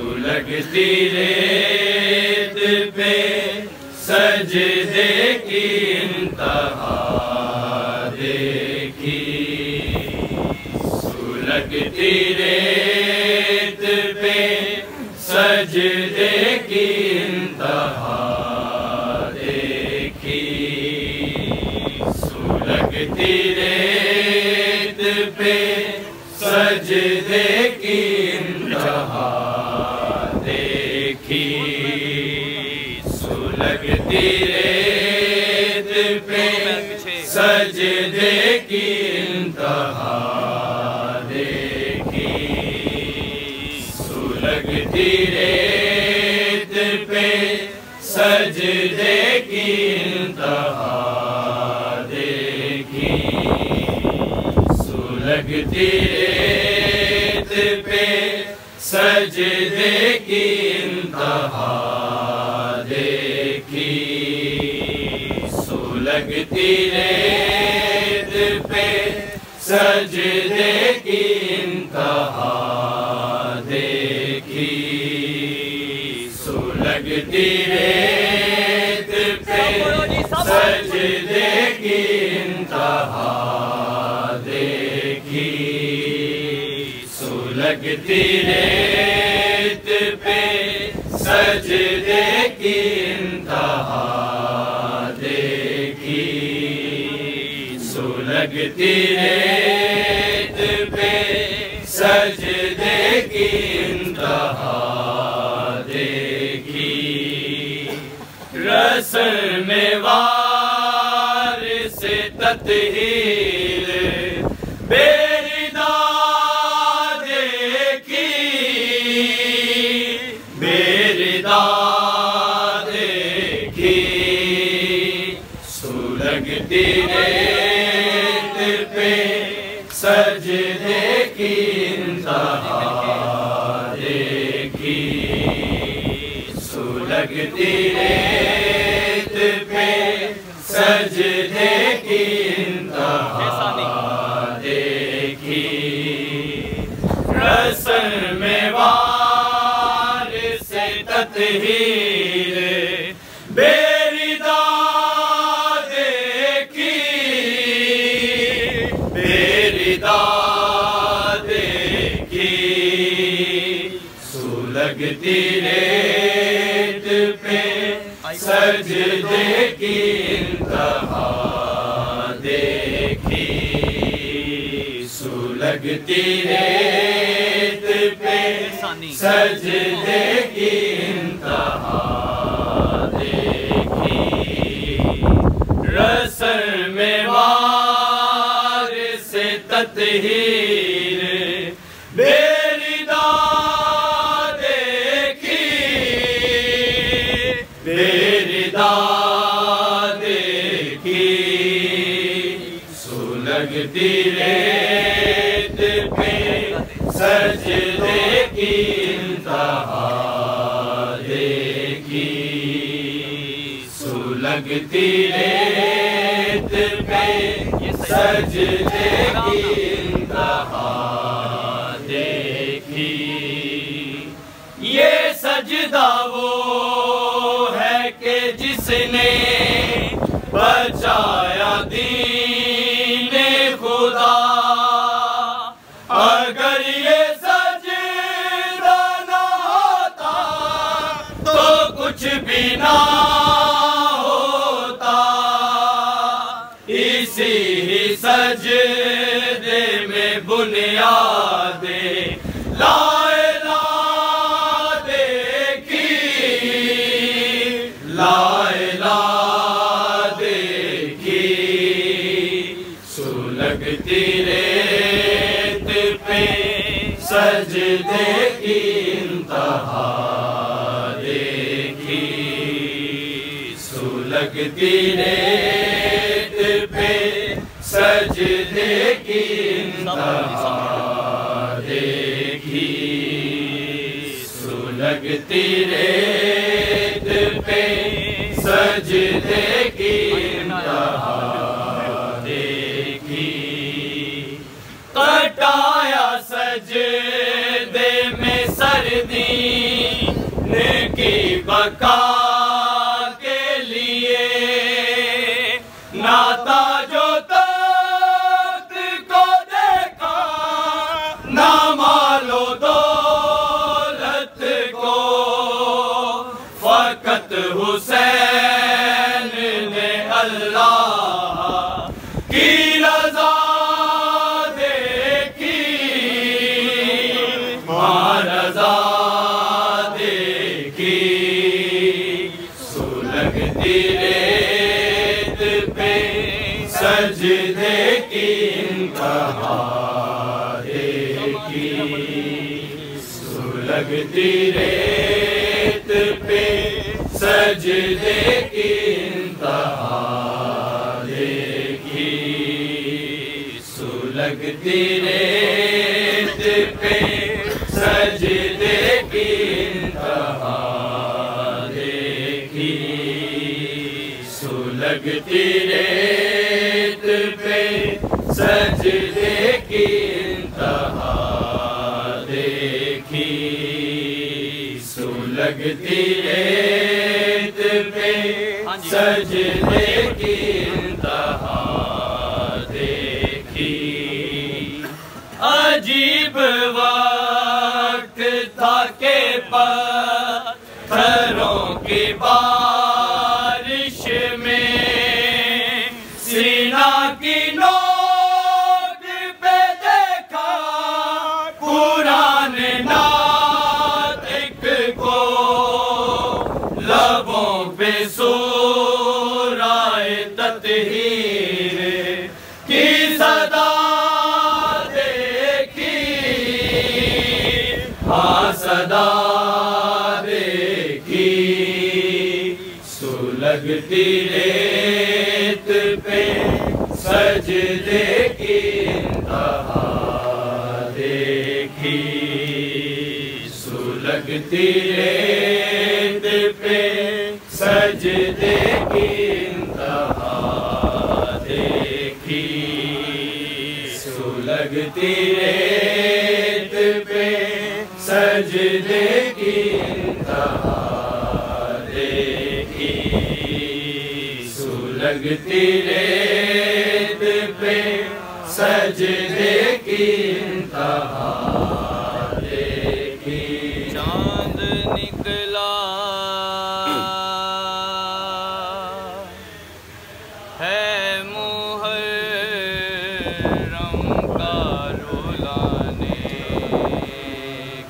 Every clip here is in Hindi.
सुलगती रेत पे सजदे की इंतहा देखी, सुलगती रेत पे सजदे की इंतहा देखी, सुलगती रेत पे सजदे की इंतहा देखी, सुलगती रेत पे सजदे की इंतहा देखी, सुलगती रेत पे सजदे की इंतहा देखी, सुलगती रेत पे सजदे की इंतहा देखी, सुलगती रेत पे सजदे की इंतहा देखी, सुलगती रेत पे सजदे की इंतहा देखी, सुलगती रेत पे सजदे की इंतहा देखी, सुलगती रेत पे सजदे की इंतहा देखी, रस्म में वार से तत्हीर बेरिदा देखी, बेरिदा देखी, सुलगती रेत पे सजदे की इंतहा देखी, सुलगती रेत पे सजदे की इंतहा देखी, रस्म में वार से तत्हीर बेरिदा देखी, बेरिदा देखी, सुलगती रेत पे सजदे की इंतहा देखी, सुलगती रेत पे सजदे की इंतहा देखी, रस्म में वार से तत्हीर बेरिदा देखी, बेरिदा देखी, सुलगती रेत पे सजदे की इंतहा देखी, सुलगती रेत पे सजदे की इंतहा देखी, ये सजदा वो है कि जिसने बचाया दीने खुदा, अगर ये सजदा ना होता तो कुछ भी ना होता, इसी ही सजदे में बुनियादे ला इलाहा देखी, ला इलाहा देखी, सुलगती रेत पे सजदे की इंतहा देखी, सुलगती रेत पे सजदे की इंतहा देखी, सुलगती रेत पे सजदे की इंतहा देखी, कटाया सजदे में सर्दी मक्का के लिए नाता जो तख्त को देखा, ना मालो दौलत को, फकत हुसैन ने अल्लाह की रज़ा देखी, महारज़ा देखी। सुलगती रेत पे सजदे की इंतहा देखी, सुलगती रेत पे सजदे की इंतहा देखी, सुलगती रेत पे सजदे की इंतहा देखी, सुलगती रेत पे सजदे की इंतहा देखी, सुलगती रेत पे सजदे की इंतहा देखी। अजीब वक्त था के पत्थरों की बारिश में सीना की नोक पे देखा कुरान नातिक को, लबों पे सूराए तत्हीर की सदा देखी, हाँ सदा देखी। सुलगती रेत पे सजदे की इंतहा देखी, सुलगती रेत पे सजदे की इंतहा देखी, सुलगती रेत पे सजदे की इंतहा देखी, सुलगती रेत पे सजदे की इंतहा देखी। चांद निकला है मुहर्रम का रुलाने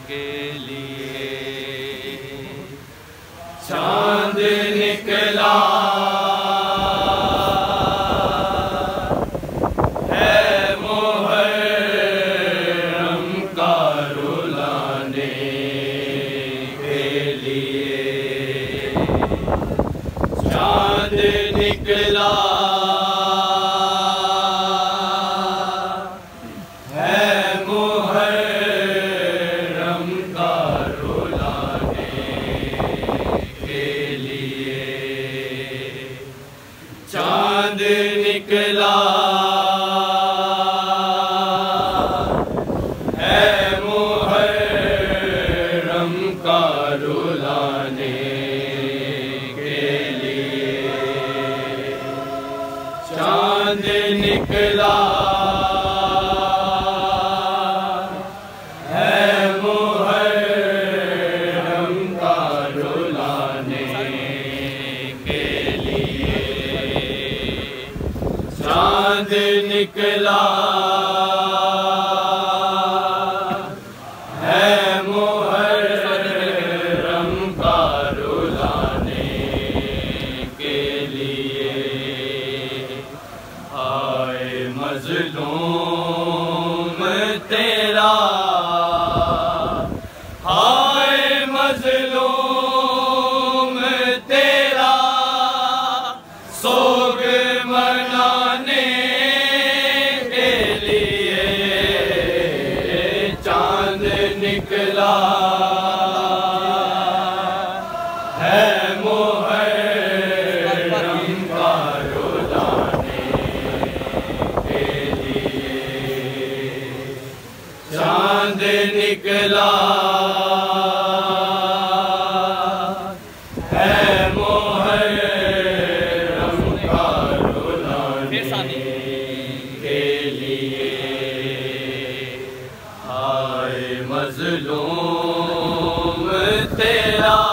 के लिए, चांद निकला है मुहर्रम का रुलाने के लिए, चांद निकला है मुहर्रम का रुलाने के लिए, चांद निकला है मुहर्रम का रुलाने के लिए, चांद निकला है मुहर्रम का रुलाने के लिए, चांद निकला है मुहर्रम का रुलाने के लिए। हाय मज़लूम तेरा, हाय मज़लूम तेरा, सोग मनाने के लिए चांद निकला मजलूम तेरा